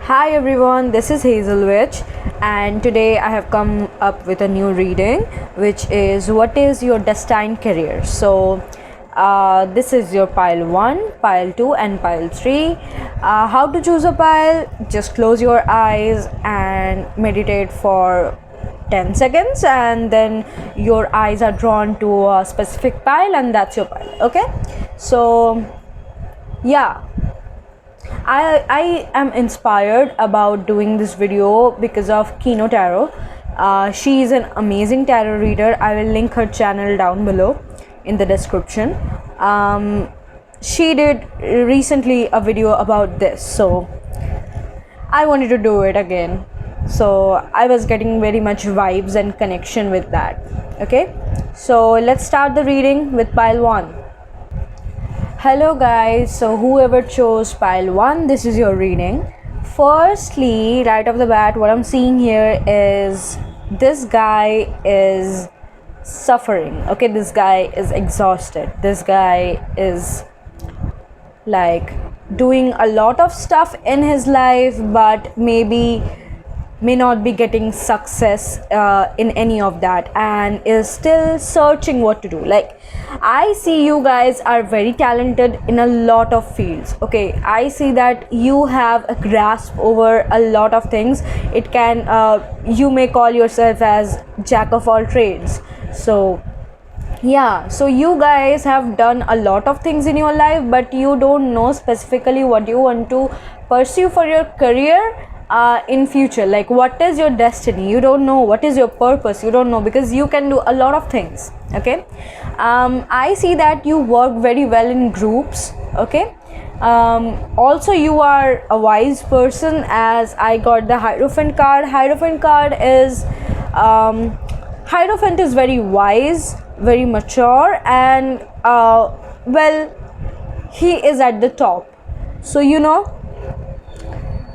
Hi everyone, this is Hazel Witch, and today I have come up with a new reading, which is What is Your Destined Career? So, this is your pile 1, pile 2, and pile 3. How to choose a pile? Just close your eyes and meditate for 10 seconds, and then your eyes are drawn to a specific pile, and that's your pile. Okay, so yeah. I am inspired about doing this video because of Kino Tarot. She is an amazing tarot reader. I will link her channel down below in the description. She did recently a video about this, so I wanted to do it again. So I was getting very much vibes and connection with that. Okay, so let's start the reading with pile 1. Hello guys, so whoever chose pile 1, this is your reading. Firstly, right off the bat, what I'm seeing here is this guy is suffering. Okay, this guy is exhausted. This guy is like doing a lot of stuff in his life, but may not be getting success in any of that, and is still searching what to do. Like, I see you guys are very talented in a lot of fields. Okay, I see that you have a grasp over a lot of things. It can you may call yourself as jack of all trades. So yeah, so you guys have done a lot of things in your life, but you don't know specifically what you want to pursue for your career in future. Like, what is your destiny? You don't know. What is your purpose? You don't know, because you can do a lot of things. Okay, I see that you work very well in groups. Okay, also you are a wise person, as I got the Hierophant card. Hierophant is very wise, very mature, and well, he is at the top. So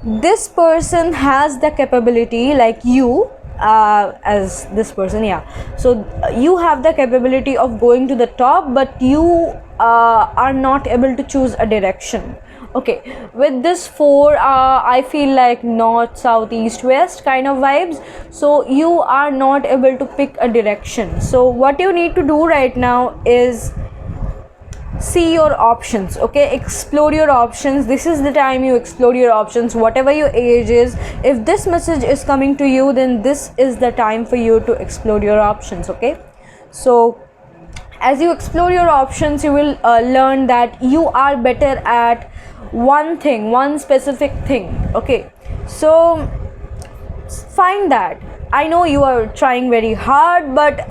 this person has the capability, like you, as this person. Yeah, so you have the capability of going to the top, but you are not able to choose a direction. Okay, with this 4, I feel like north, south, east, west kind of vibes. So you are not able to pick a direction. So what you need to do right now is see your options. Okay, explore your options. This is the time you explore your options, whatever your age is. If this message is coming to you, then this is the time for you to explore your options. Okay, so as you explore your options, you will learn that you are better at one specific thing. Okay, so find that. I know you are trying very hard, but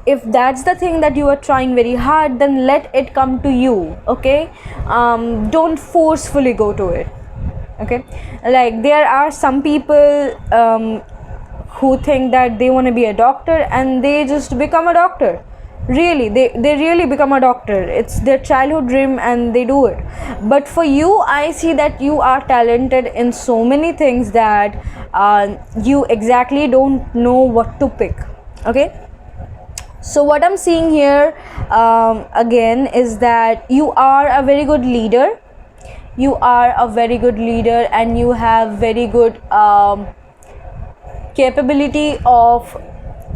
if that's the thing that you are trying very hard, then let it come to you. Okay, don't forcefully go to it. Okay, like there are some people who think that they want to be a doctor, and they just become a doctor. Really, they really become a doctor. It's their childhood dream, and they do it. But for you, I see that you are talented in so many things that you exactly don't know what to pick. Okay, so what I'm seeing here again is that you are a very good leader. You are a very good leader, and you have very good capability of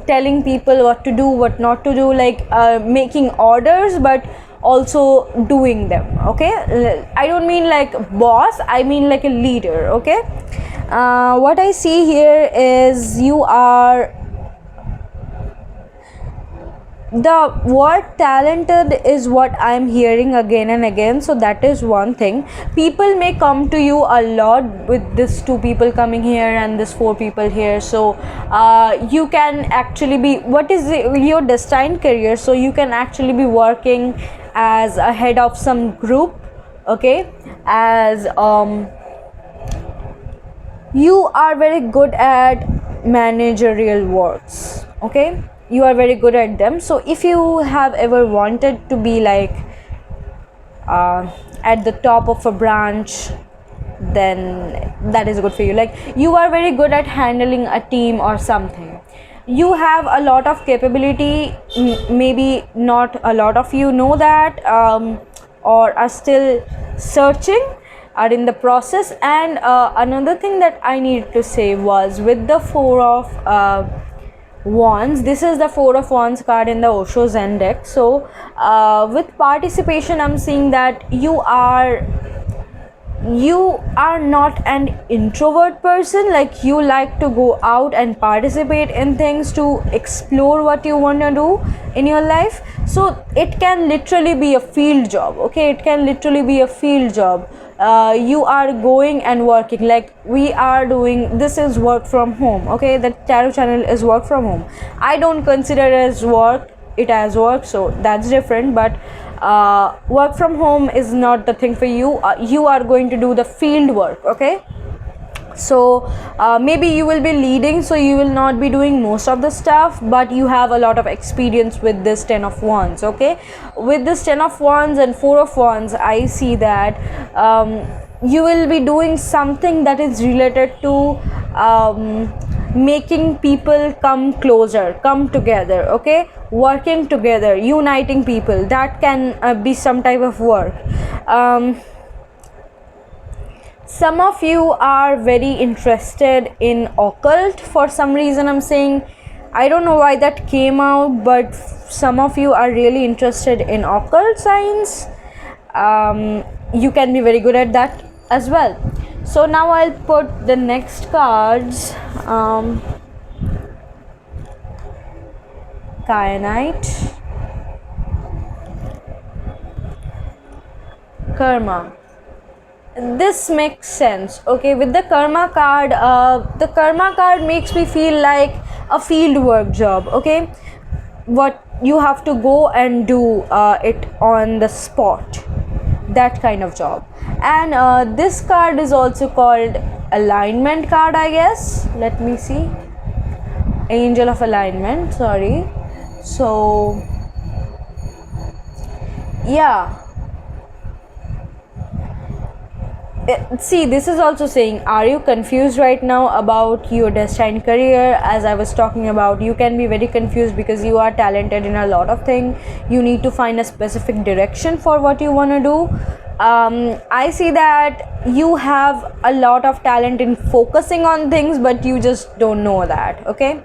telling people what to do, what not to do, like making orders, but also doing them. Okay, I don't mean like boss, I mean like a leader. Okay, what I see here is you are, the word talented is what I'm hearing again and again. So that is one thing. People may come to you a lot with this 2 people coming here and this 4 people here. So you can actually be, what is your destined career? So you can actually be working as a head of some group. Okay, as you are very good at managerial works. Okay, you are very good at them. So if you have ever wanted to be like at the top of a branch, then that is good for you. Like, you are very good at handling a team or something. You have a lot of capability. Maybe not a lot of you know that, or are still searching. are in the process. And another thing that I need to say was with the Four of Wands, this is the Four of Wands card in the Osho Zen deck. So with participation, I'm seeing that you are not an introvert person, like you like to go out and participate in things to explore what you want to do in your life. So it can literally be a field job, okay? It can literally be a field job. You are going and working, like we are doing, this is work from home, okay? The tarot channel is work from home. I don't consider it as work, so that's different. But work from home is not the thing for you. You are going to do the field work, okay? So maybe you will be leading, so you will not be doing most of the stuff, but you have a lot of experience with this Ten of Wands, okay? With this Ten of Wands and Four of Wands, I see that you will be doing something that is related to making people come closer, come together, okay? Working together, uniting people, that can be some type of work. Some of you are very interested in occult for some reason. I'm saying, I don't know why that came out, but some of you are really interested in occult science. You can be very good at that as well. So now I'll put the next cards. Kyanite, Karma. This makes sense, okay? With the Karma card, the Karma card makes me feel like a field work job, okay? What you have to go and do it on the spot, that kind of job. And this card is also called Alignment card, I guess. Let me see. Angel of Alignment, sorry. So yeah, see, this is also saying, are you confused right now about your destined career? As I was talking about, you can be very confused because you are talented in a lot of things. You need to find a specific direction for what you want to do. I see that you have a lot of talent in focusing on things, but you just don't know that, okay?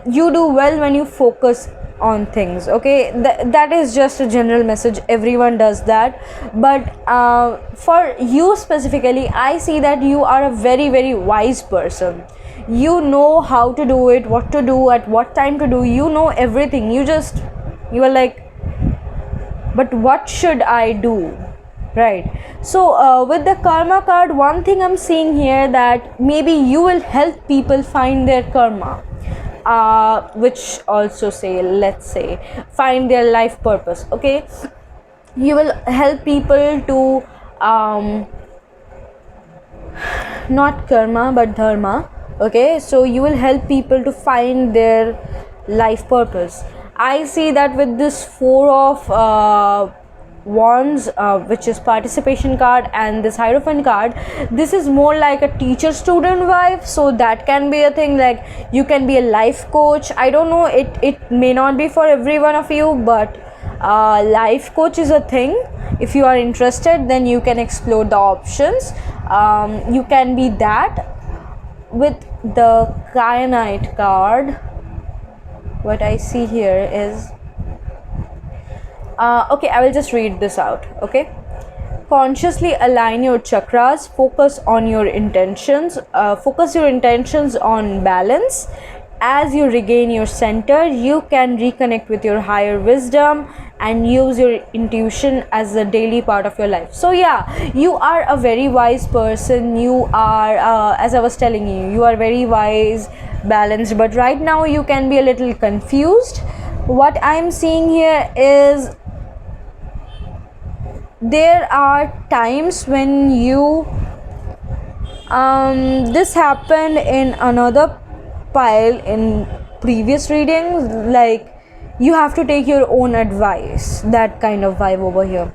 You do well when you focus on things, okay? That is just a general message, everyone does that. But for you specifically, I see that you are a very, very wise person. You know how to do it, what to do, at what time to do, you know everything. You are like, but what should I do, right? So with the Karma card, one thing I'm seeing here, that maybe you will help people find their karma, which also say, let's say, find their life purpose, okay? You will help people to not karma but dharma, okay? So you will help people to find their life purpose. I see that with this Four of Wands, which is participation card, and this Hierophant card, this is more like a teacher student vibe. So that can be a thing, like you can be a life coach. I don't know, it may not be for every one of you, but life coach is a thing. If you are interested, then you can explore the options. You can be that. With the Kyanite card, what I see here is, okay, I will just read this out, okay? Consciously align your chakras, focus on your intentions, focus your intentions on balance. As you regain your center, you can reconnect with your higher wisdom and use your intuition as a daily part of your life. So yeah, you are a very wise person. You are, as I was telling you, you are very wise, balanced, but right now you can be a little confused. What I'm seeing here is, there are times when you this happened in another pile in previous readings, like you have to take your own advice, that kind of vibe over here.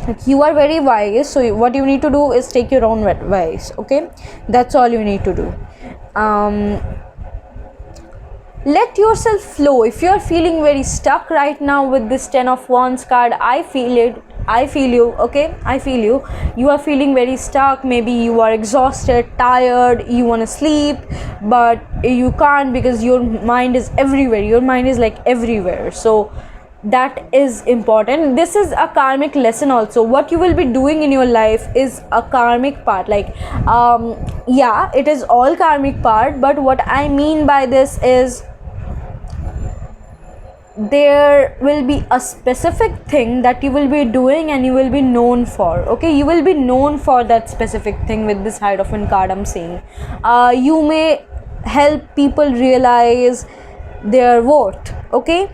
Like you are very wise, so what you need to do is take your own advice, okay? That's all you need to do. Let yourself flow. If you are feeling very stuck right now with this Ten of Wands card, I feel it, I feel you. Okay, I feel you. You are feeling very stuck. Maybe you are exhausted, tired, you want to sleep, but you can't because your mind is everywhere. Your mind is like everywhere. So that is important. This is a karmic lesson also. What you will be doing in your life is a karmic part. Like yeah, it is all karmic part, but what I mean by this is there will be a specific thing that you will be doing and you will be known for. Okay, you will be known for that specific thing with this Hierophant card I'm saying. You may help people realize their worth. Okay,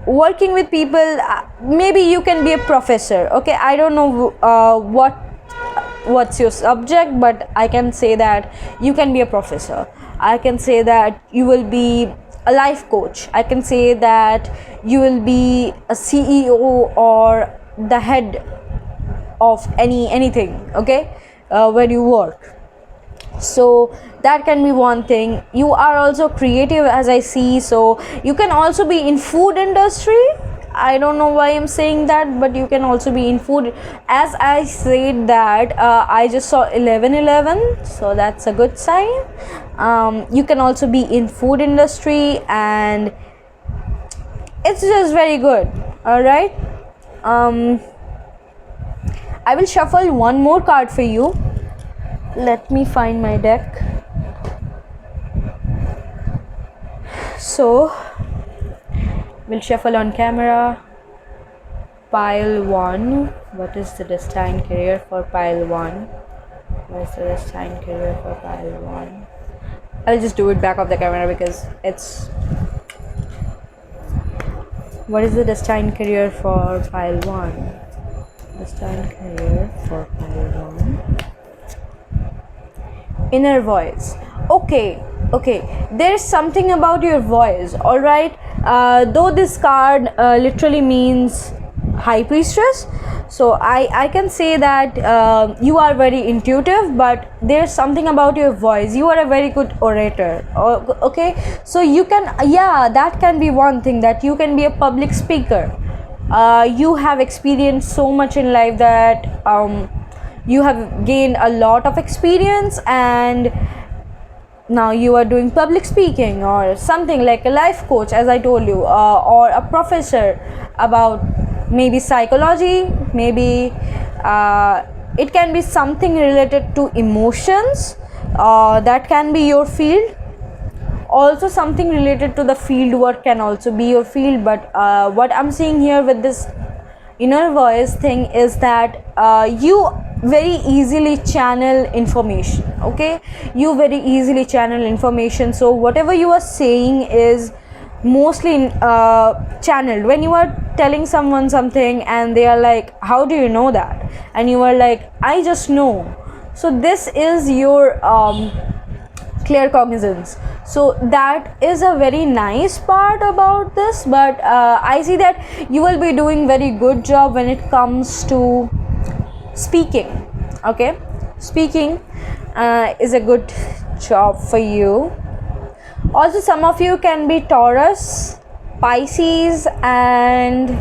working with people, maybe you can be a professor. Okay, I don't know what's your subject, but I can say that you can be a professor. I can say that you will be a life coach. I can say that you will be a CEO or the head of anything. Okay, where you work. So that can be one thing. You are also creative, as I see, so you can also be in food industry. I don't know why I'm saying that, but you can also be in food. As I said that I just saw 1111, so that's a good sign. You can also be in food industry, and it's just very good. All right, I will shuffle one more card for you. Let me find my deck. So we'll shuffle on camera. Pile 1. What is the destined career for pile 1? What is the destined career for pile 1? I'll just do it back of the camera because it's... What is the destined career for pile 1? Destined career for pile 1. Inner voice. Okay, there's something about your voice. All right, though this card literally means high priestess, so I can say that you are very intuitive, but there's something about your voice. You are a very good orator. Okay, so you can, yeah, that can be one thing, that you can be a public speaker. You have experienced so much in life that you have gained a lot of experience, and now you are doing public speaking or something, like a life coach, as I told you, or a professor about maybe psychology. Maybe it can be something related to emotions. That can be your field. Also something related to the field work can also be your field, but what I'm seeing here with this inner voice thing is that you very easily channel information. Okay, you very easily channel information, so whatever you are saying is mostly channeled. When you are telling someone something and they are like, how do you know that, and you are like, I just know. So this is your clear cognizance. So that is a very nice part about this, but I see that you will be doing very good job when it comes to speaking. Okay, speaking is a good job for you. Also, some of you can be Taurus, Pisces and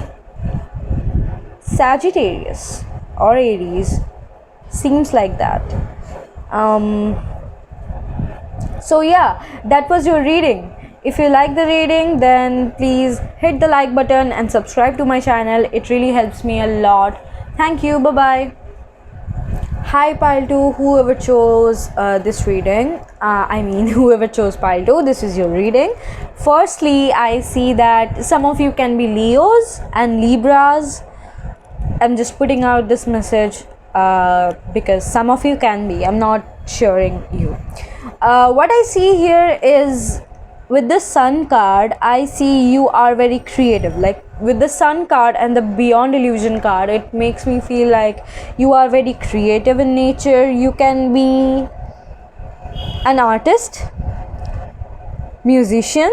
Sagittarius or Aries. Seems like that. So yeah, that was your reading. If you like the reading, then please hit the like button and subscribe to my channel. It really helps me a lot. Thank you. Bye bye. Hi pile 2, whoever chose this reading, whoever chose pile 2, this is your reading. Firstly, I see that some of you can be Leos and Libras. I'm just putting out this message because some of you can be, I'm not sharing you. What I see here is, with the Sun card, I see you are very creative. Like with the Sun card and the Beyond Illusion card, it makes me feel like you are very creative in nature. You can be an artist, musician,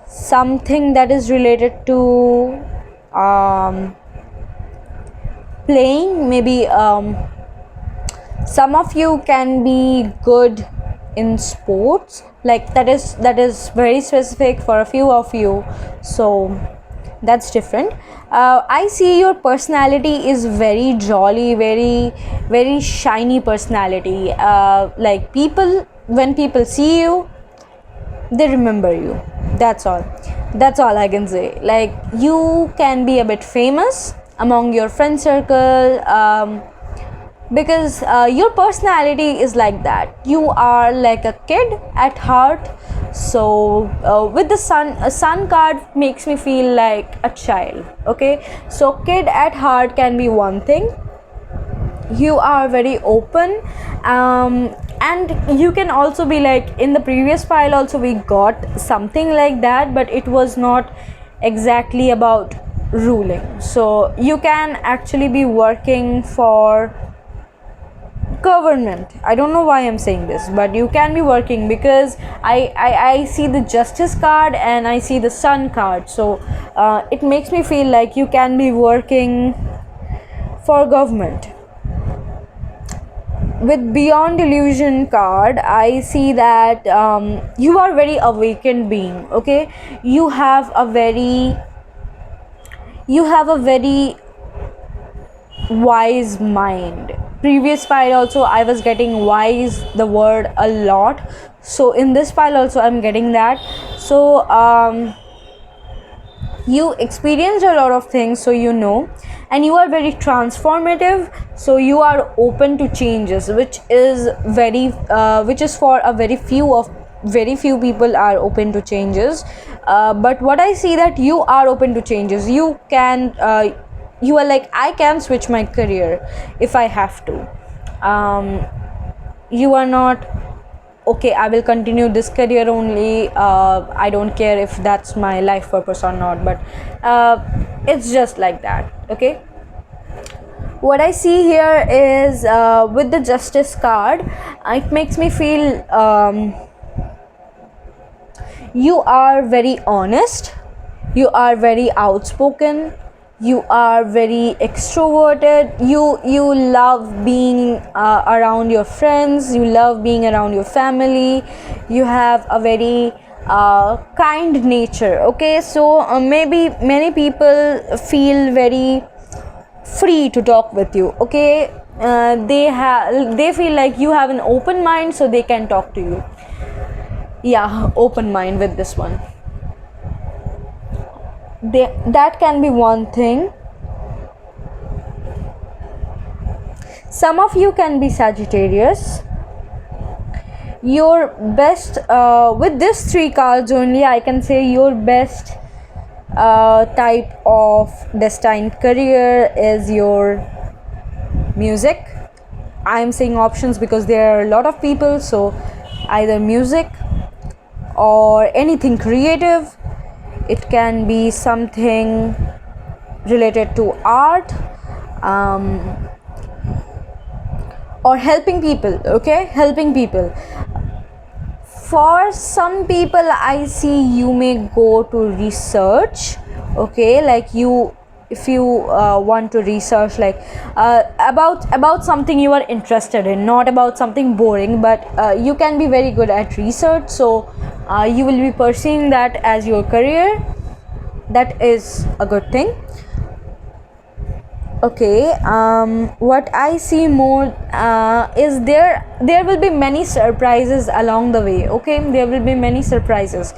something that is related to playing. Maybe some of you can be good in sports, like that is very specific for a few of you. So that's different. I see your personality is very jolly, very shiny personality. Like people, when people see you, they remember you. That's all I can say. Like you can be a bit famous among your friend circle, because your personality is like that. You are like a kid at heart. So with the sun card makes me feel like a child. Okay, so kid at heart can be one thing. You are very open, and you can also be like, in the previous file also we got something like that, but it was not exactly about ruling. So you can actually be working for government. I don't know why I'm saying this, but you can be working, because I see the justice card and I see the sun card. So it makes me feel like you can be working for government. With beyond illusion card, I see that you are very awakened being. Okay, you have a very wise mind. Previous file also I was getting wise the word a lot, so in this file also I'm getting that. So you experienced a lot of things, so you know, and you are very transformative, so you are open to changes, which is for a very few people are open to changes. But what I see that you are open to changes. You are like, I can switch my career if I have to. You are not, okay, I will continue this career only. I don't care if that's my life purpose or not, but it's just like that. Okay, what I see here is with the justice card, it makes me feel you are very honest, you are very outspoken, you are very extroverted, you love being around your friends, you love being around your family, you have a very kind nature. Okay, so maybe many people feel very free to talk with you. Okay, they feel like you have an open mind, so they can talk to you. Yeah, open mind with this one. That can be one thing. Some of you can be Sagittarius. Your best with these three cards only, I can say your best type of destined career is your music. I'm saying options because there are a lot of people, so either music or anything creative. It can be something related to art, or helping people. Okay, helping people. For some people, I see you may go to research. Okay, like if you want to research like about something you are interested in, not about something boring, but you can be very good at research, so you will be pursuing that as your career. That is a good thing. Okay, what I see more is there will be many surprises along the way. Okay, there will be many surprises.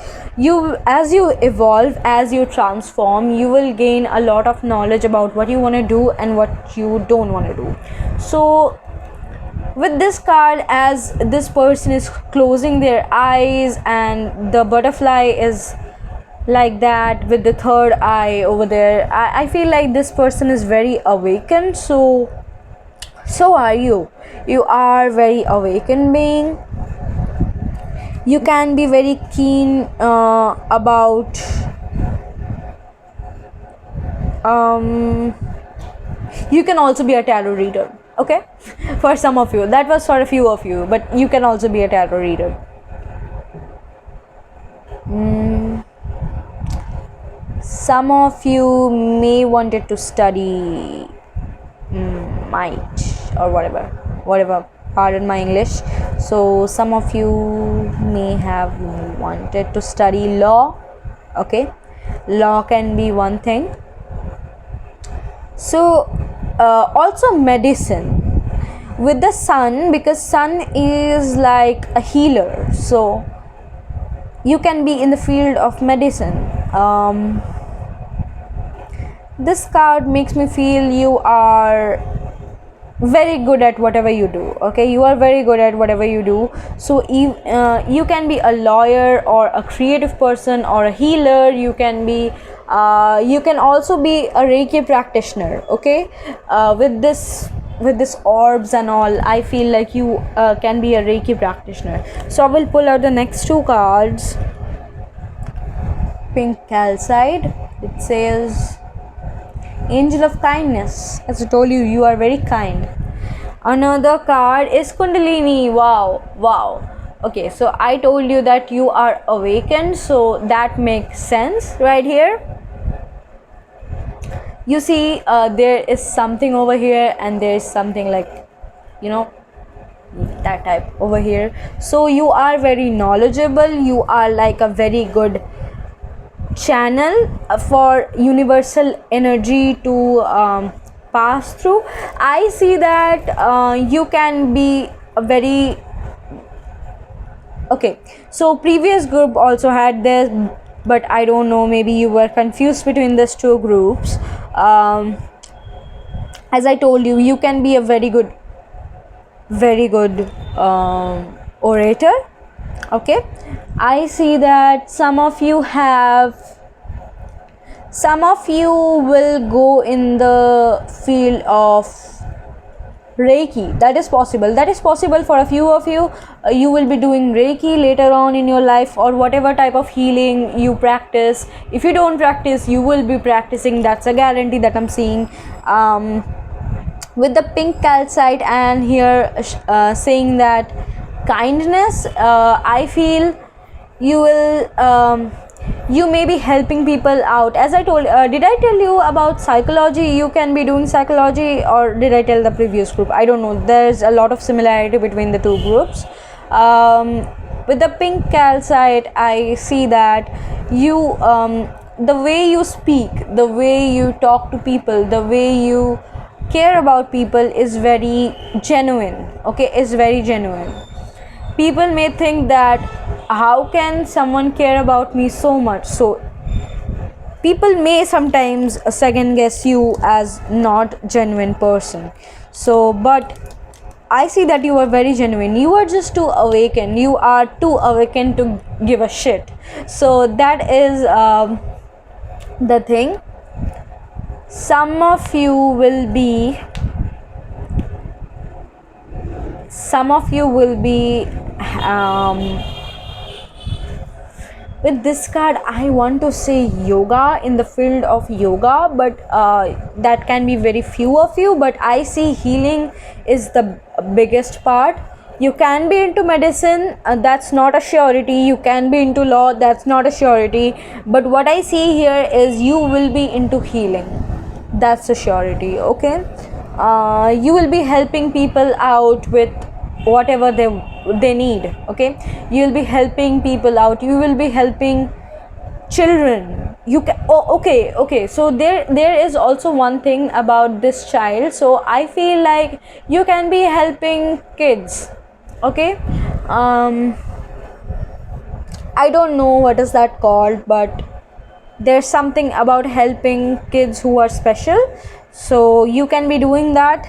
As you evolve, as you transform, you will gain a lot of knowledge about what you want to do and what you don't want to do. So with this card, as this person is closing their eyes and the butterfly is like that with the third eye over there, I feel like this person is very awakened. So are you are very awakened being. You can be very keen about you can also be a tarot reader. Okay, for some of you, that was for a few of you, but you can also be a tarot reader. Some of you may wanted to study might or whatever, pardon my English. So some of you may have wanted to study law. Okay, law can be one thing. So also medicine with the sun, because sun is like a healer, so you can be in the field of medicine. This card makes me feel you are very good at whatever you do. Okay, you are very good at whatever you do. So you can be a lawyer or a creative person or a healer. You can be you can also be a Reiki practitioner. Okay, with this orbs and all, I feel like you can be a Reiki practitioner. So I will pull out the next two cards. Pink calcite. It says Angel of Kindness. As I told you, you are very kind. Another card is Kundalini. Wow. Okay, so I told you that you are awakened, so that makes sense right here. You see, there is something over here, and there is something like, that type over here. So you are very knowledgeable. You are like a very good channel for universal energy to pass through. I see that you can be a very okay. So previous group also had this, but I don't know, maybe you were confused between these two groups. As I told you, you can be a very good orator. Okay, I see that some of you will go in the field of Reiki. That is possible for a few of you. You will be doing Reiki later on in your life, or whatever type of healing you practice. If you don't practice, you will be practicing. That's a guarantee that I'm seeing. With the pink calcite, and here saying that kindness, I feel you will you may be helping people out. As I told, did I tell you about psychology? You can be doing psychology, or did I tell the previous group? I don't know. There's a lot of similarity between the two groups. With the pink calcite, I see that you the way you speak, the way you talk to people, the way you care about people is very genuine. Okay, is very genuine. People may think that how can someone care about me so much? So people may sometimes second guess you as not genuine person. So but I see that you are very genuine. You are just too awakened. You are too awakened to give a shit. So that is the thing. Some of you will be with this card, I want to say yoga, in the field of yoga, but that can be very few of you. But I see healing is the biggest part. You can be into medicine, that's not a surety. You can be into law, that's not a surety. But what I see here is you will be into healing, that's a surety. Okay, you will be helping people out with whatever they need. Okay, you will be helping people out. You will be helping children. You can okay, so there is also one thing about this child. So I feel like you can be helping kids. Okay, I don't know what is that called, but there's something about helping kids who are special. So you can be doing that.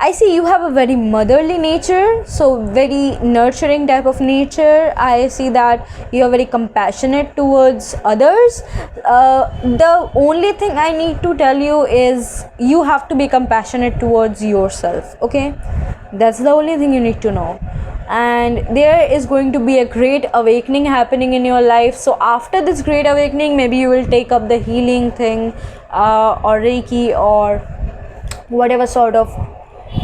I see you have a very motherly nature, so very nurturing type of nature. I see that you are very compassionate towards others. The only thing I need to tell you is you have to be compassionate towards yourself. Okay, that's the only thing you need to know. And there is going to be a great awakening happening in your life. So after this great awakening, maybe you will take up the healing thing, or Reiki, or whatever sort of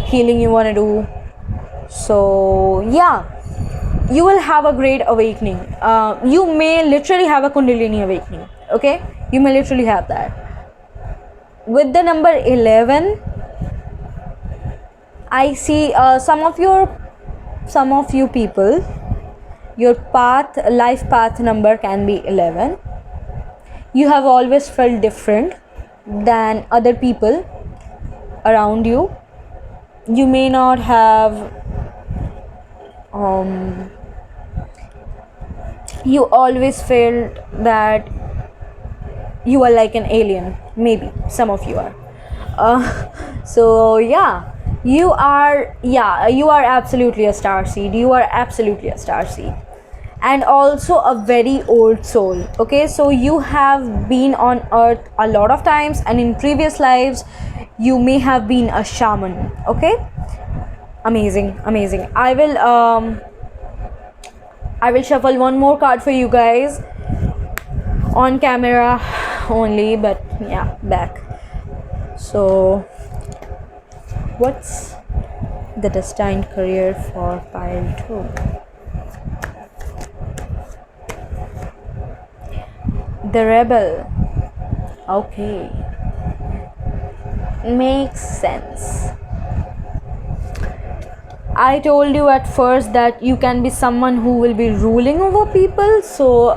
healing you want to do. So yeah, you will have a great awakening. You may literally have a Kundalini awakening. Okay, you may literally have that. With the number 11, I see some of you people, Your life path number can be 11. You have always felt different than other people around you. You may not have you always felt that you are like an alien. Maybe some of you are. So yeah, you are absolutely a star seed. You are absolutely a star seed, and also a very old soul. Okay, so you have been on earth a lot of times, and in previous lives you may have been a shaman. Okay, amazing. I will shuffle one more card for you guys on camera only, but yeah, back. So what's the destined career for pile 2? The rebel. Okay, makes sense. I told you at first that you can be someone who will be ruling over people. So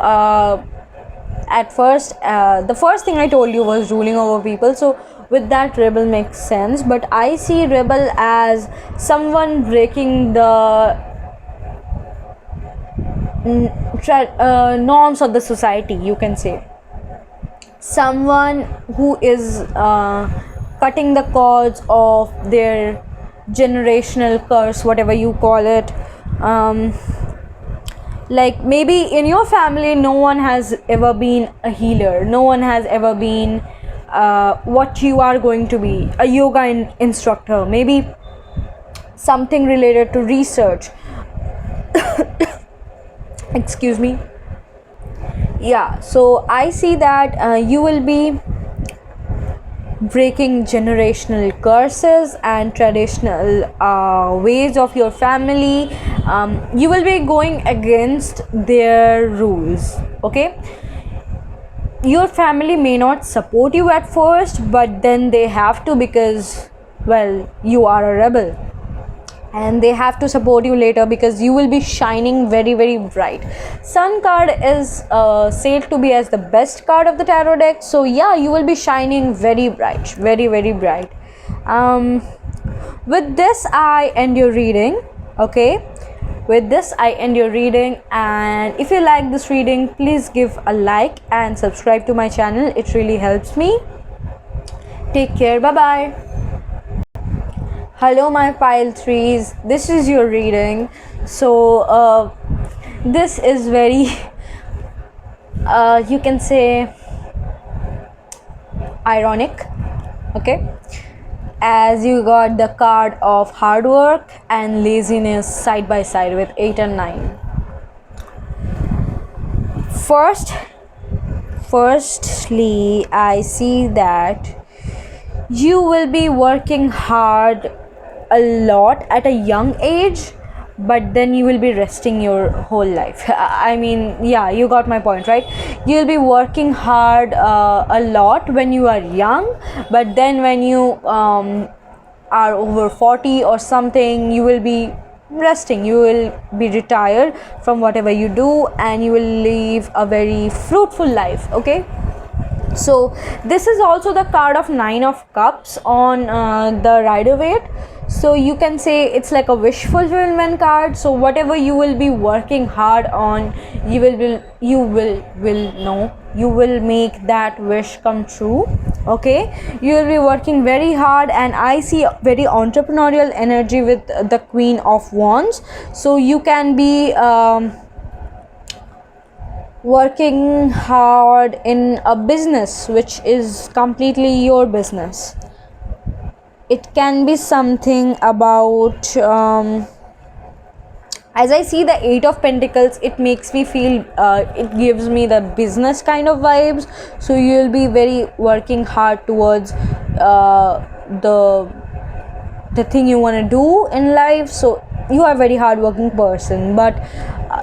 at first, the first thing I told you was ruling over people. So with that, rebel makes sense. But I see rebel as someone breaking the norms of the society, you can say. Someone who is cutting the cords of their generational curse, whatever you call it. Like maybe in your family no one has ever been a healer, no one has ever been what you are going to be, a yoga instructor, maybe something related to research. Excuse me. Yeah, so I see that you will be breaking generational curses and traditional ways of your family. You will be going against their rules. Okay, your family may not support you at first, but then they have to, because well, you are a rebel, and they have to support you later because you will be shining very very bright. Sun card is said to be as the best card of the tarot deck, so yeah, you will be shining very bright, very very bright. With this I end your reading. Okay, with this I end your reading, and if you like this reading, please give a like and subscribe to my channel. It really helps me. Take care. Bye bye. Hello my pile 3s, this is your reading. So this is very you can say ironic. Okay, as you got the card of hard work and laziness side by side with 8 and 9. Firstly, I see that you will be working hard a lot at a young age, but then you will be resting your whole life. I mean, yeah, you got my point, right? You'll be working hard a lot when you are young, but then when you are over 40 or something, you will be resting, you will be retired from whatever you do, and you will live a very fruitful life. Okay, so this is also the card of 9 of cups on the Rider-Waite. So you can say it's like a wish fulfillment card. So whatever you will be working hard on, you will make that wish come true. Okay, you will be working very hard, and I see very entrepreneurial energy with the Queen of Wands. So you can be working hard in a business which is completely your business. It can be something about as I see the 8 of Pentacles, it makes me feel it gives me the business kind of vibes. So you'll be very working hard towards the thing you want to do in life. So you are a very hardworking person, but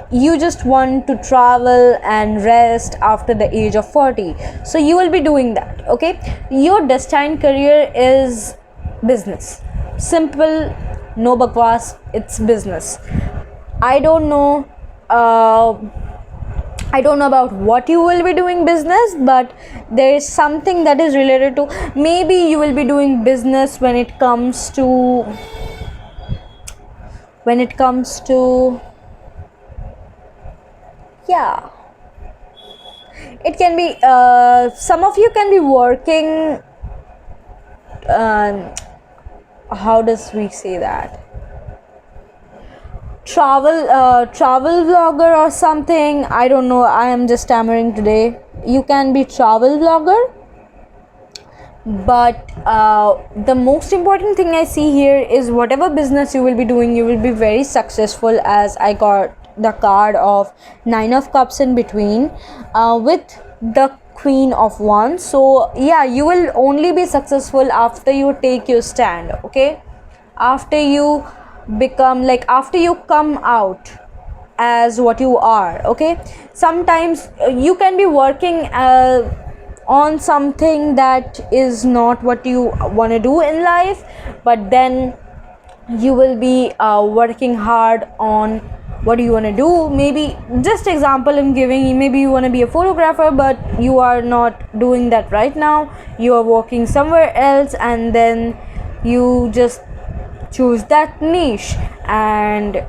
you just want to travel and rest after the age of 40. So you will be doing that. Okay, your destined career is business. Simple, no bakwas, it's business. I don't know I don't know about what you will be doing business, but there is something that is related to, maybe you will be doing business when it comes to yeah, it can be some of you can be working, how does we say that, travel vlogger or something. I don't know, I am just stammering today. You can be travel vlogger, but the most important thing I see here is whatever business you will be doing, you will be very successful, as I got the card of Nine of Cups in between, with the Queen of Wands. So yeah, you will only be successful after you take your stand, okay, after you become, like, after you come out as what you are, okay. Sometimes you can be working on something that is not what you want to do in life, but then you will be working hard on what you want to do. Maybe, just example I'm giving, maybe you want to be a photographer, but you are not doing that right now, you are working somewhere else, and then you just choose that niche, and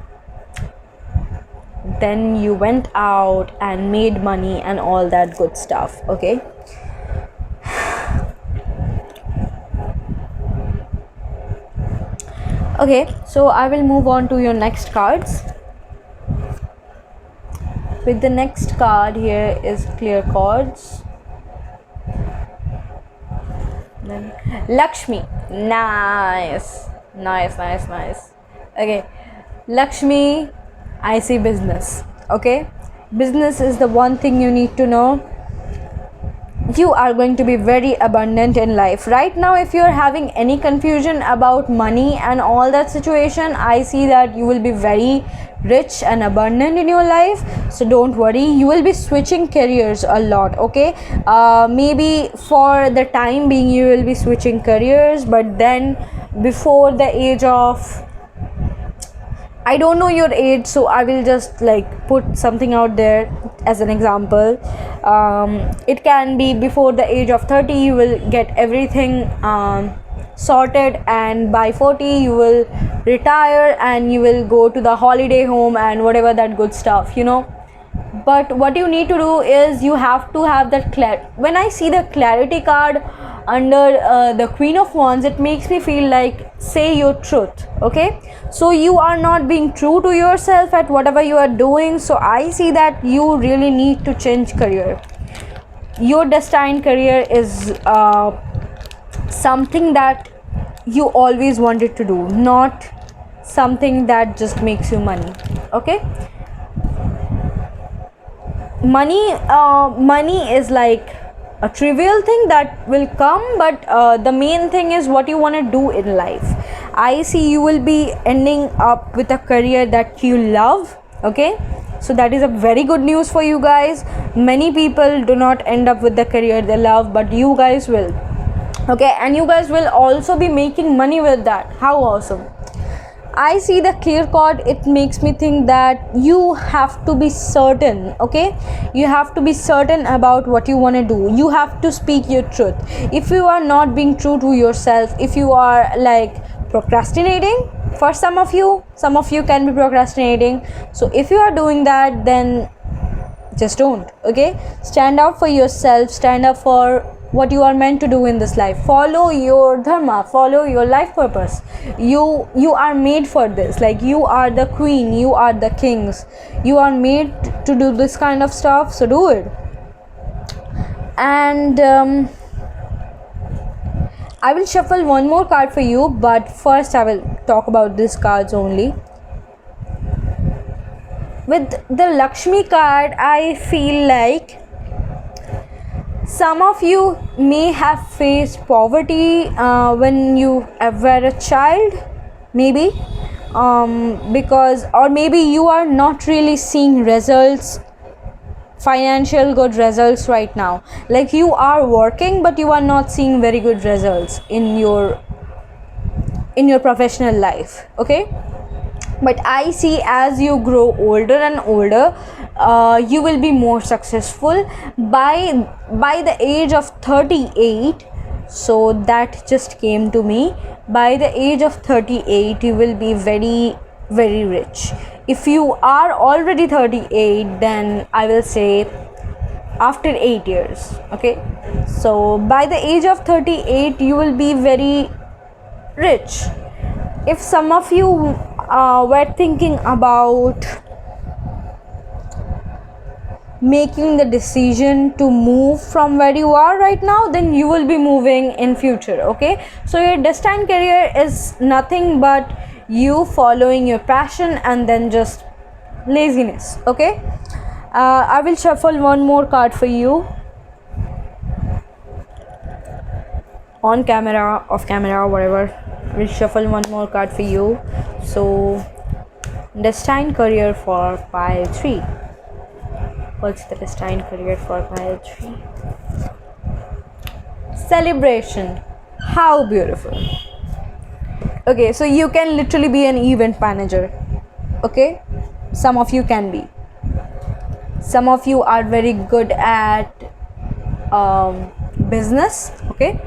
then you went out and made money and all that good stuff, okay. Okay, so I will move on to your next cards. With the next card here is clear cards. Then Lakshmi. Nice. Okay, Lakshmi, I see business, okay. Business is the one thing you need to know. You are going to be very abundant in life right now. If you're having any confusion about money and all that situation, I see that you will be very rich and abundant in your life. So don't worry, you will be switching careers a lot, okay. Maybe for the time being you will be switching careers, but then before the age of, I don't know your age, so I will just like put something out there as an example. It can be before the age of 30 you will get everything sorted, and by 40 you will retire and you will go to the holiday home and whatever that good stuff, you know. But what you need to do is you have to have that when I see the clarity card under the Queen of Wands, it makes me feel like, say your truth, okay. So you are not being true to yourself at whatever you are doing, so I see that you really need to change career. Your destined career is something that you always wanted to do, not something that just makes you money, okay. Money is like a trivial thing that will come, but the main thing is what you want to do in life. I see you will be ending up with a career that you love, okay. So that is a very good news for you guys. Many people do not end up with the career they love, but you guys will, okay. And you guys will also be making money with that. How awesome. I see the clear card. It makes me think that you have to be certain, okay. You have to be certain about what you want to do. You have to speak your truth. If you are not being true to yourself, if you are like procrastinating, for some of you can be procrastinating, so if you are doing that, then just don't, okay. Stand up for yourself, stand up for what you are meant to do in this life. Follow your dharma, follow your life purpose. You are made for this. Like, you are the queen, you are the kings, you are made to do this kind of stuff, so do it. And I will shuffle one more card for you, but first I will talk about these cards only. With the Lakshmi card, I feel like some of you may have faced poverty when you were a child, maybe, because, or maybe you are not really seeing results, financial good results right now. Like, you are working but you are not seeing very good results in your professional life, okay. but I see as you grow older and older, you will be more successful by the age of 38. So that just came to me. By the age of 38 you will be very very rich. If you are already 38, then I will say after 8 years. Okay, so by the age of 38 you will be very rich. If some of you were thinking about making the decision to move from where you are right now, then you will be moving in future. Okay, so your destined career is nothing but you following your passion and then just laziness. Okay, I will shuffle one more card for you, on camera, off camera, whatever. I will shuffle one more card for you. So destined career for pile 3. What's the destined career for pile 3? Celebration. How beautiful. Okay, so you can literally be an event manager. Okay, some of you can be. Some of you are very good at business. Okay,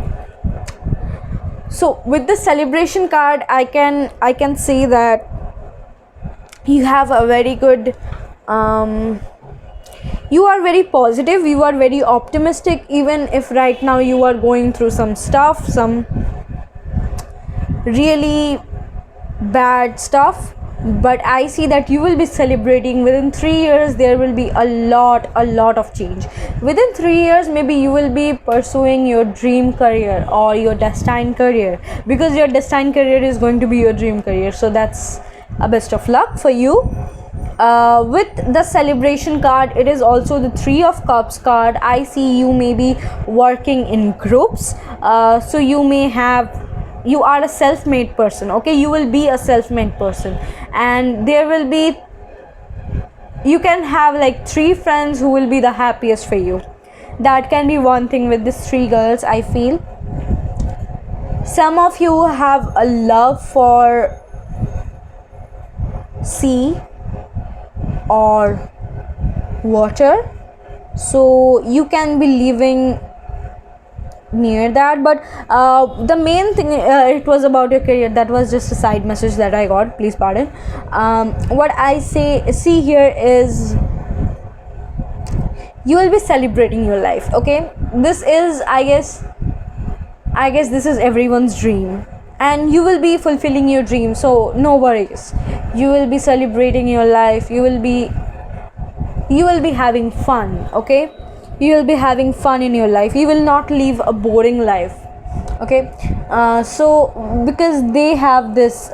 so with the celebration card, I can say that you have a very good you are very positive, you are very optimistic, even if right now you are going through some stuff, some really bad stuff. But I see that you will be celebrating. Within 3 years there will be a lot of change. Within 3 years maybe you will be pursuing your dream career or your destined career, because your destined career is going to be your dream career. So that's a best of luck for you. With the celebration card, it is also the 3 of Cups card. I see you may be working in groups, so you are a self-made person. Okay, you will be a self-made person, and there will be, you can have like 3 friends who will be the happiest for you. That can be one thing with these 3 girls, I feel. Some of you have a love for sea or water, so you can be living near that. But the main thing, it was about your career. That was just a side message that I got, please pardon. What I see here is you will be celebrating your life. Okay, this is, I guess this is everyone's dream, and you will be fulfilling your dream, so no worries. You will be celebrating your life, you will be having fun. Okay, you will be having fun in your life, you will not live a boring life. Okay, so because they have this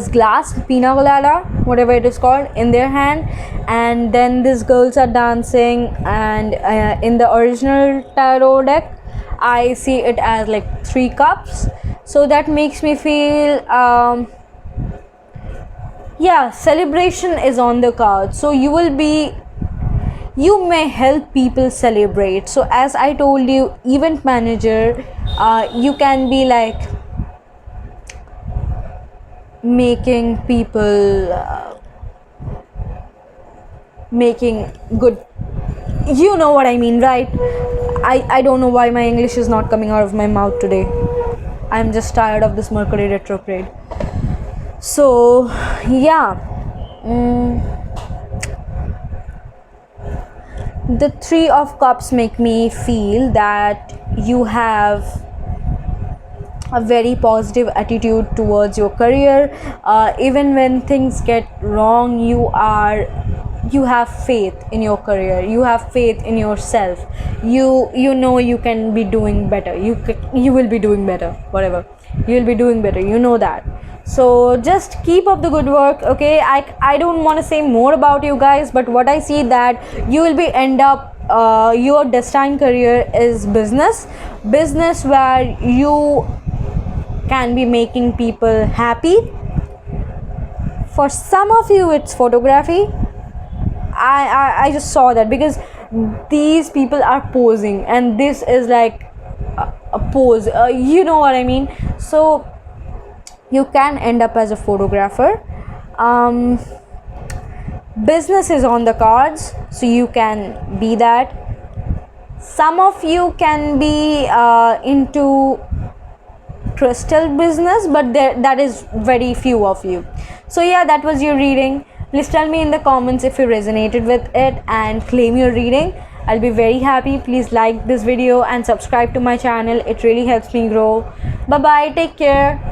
glass pina colada, whatever it is called, in their hand, and then these girls are dancing, and in the original tarot deck I see it as like 3 cups. So that makes me feel yeah, celebration is on the card. So you may help people celebrate. So as I told you, event manager, you can be like making people making good, you know what I mean, right? I don't know why my English is not coming out of my mouth today. I'm just tired of this Mercury retrograde. So yeah, the 3 of Cups make me feel that you have a very positive attitude towards your career. Even when things get wrong, you have faith in your career, you have faith in yourself, you know you can be doing better, you will be doing better, whatever, you will be doing better, you know that. So just keep up the good work. Okay, I don't want to say more about you guys, but what I see that you will be end up your destined career is business where you can be making people happy. For some of you it's photography. I just saw that because these people are posing, and this is like a pose, you know what I mean. So you can end up as a photographer. Business is on the cards, so you can be that. Some of you can be into crystal business, but that is very few of you. So yeah, that was your reading. Please tell me in the comments if you resonated with it and claim your reading. I'll be very happy. Please like this video and subscribe to my channel. It really helps me grow. Bye bye, take care.